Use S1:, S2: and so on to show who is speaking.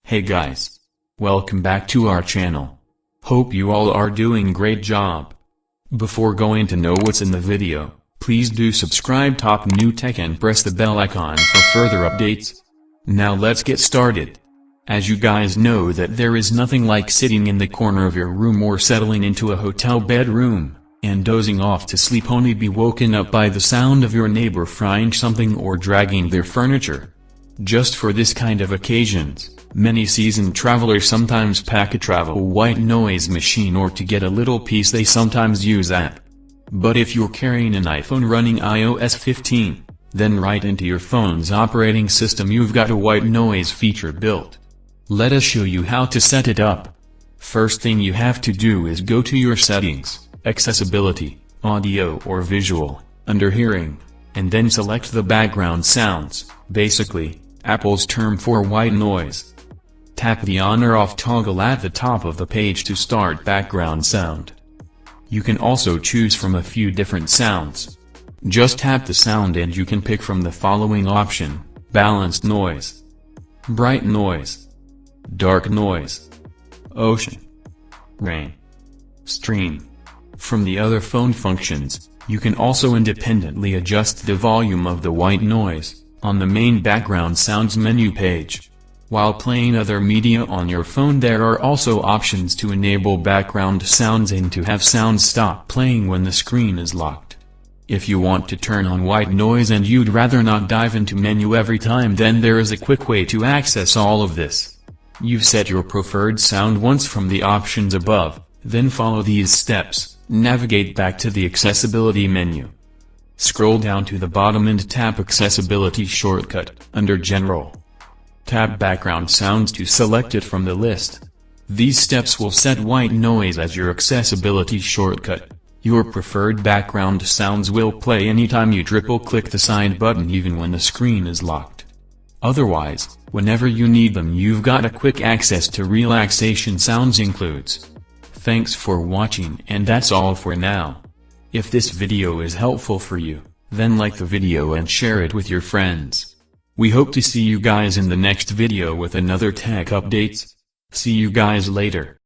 S1: Hey guys. Welcome back to our channel. Hope you all are doing great job. Before going to know what's in the video, please do subscribe Top New Tech and press the bell icon for further updates. Now let's get started. As you guys know that there is nothing like sitting in the corner of your room or settling into a hotel bedroom, and dozing off to sleep only be woken up by the sound of your neighbor frying something or dragging their furniture. Just for this kind of occasions, many seasoned travelers sometimes pack a travel white noise machine, or to get a little peace they sometimes use app. But if you're carrying an iPhone running iOS 15, then right into your phone's operating system you've got a white noise feature built. Let us show you how to set it up. First thing you have to do is go to your settings, accessibility, audio or visual, under hearing, and then select the background sounds, basically, Apple's term for white noise. Tap the on or off toggle at the top of the page to start background sound. You can also choose from a few different sounds. Just tap the sound and you can pick from the following option: balanced noise, bright noise, dark noise, ocean, rain, stream. From the other phone functions, you can also independently adjust the volume of the white noise on the main background sounds menu page. While playing other media on your phone, there are also options to enable background sounds and to have sounds stop playing when the screen is locked. If you want to turn on white noise and you'd rather not dive into menu every time, then there is a quick way to access all of this. You set your preferred sound once from the options above, then follow these steps, navigate back to the accessibility menu. Scroll down to the bottom and tap Accessibility Shortcut, under General. Tap Background Sounds to select it from the list. These steps will set white noise as your accessibility shortcut. Your preferred background sounds will play anytime you triple-click the side button, even when the screen is locked. Otherwise, whenever you need them, you've got a quick access to relaxation sounds includes. Thanks for watching, and that's all for now. If this video is helpful for you, then like the video and share it with your friends. We hope to see you guys in the next video with another tech updates. See you guys later.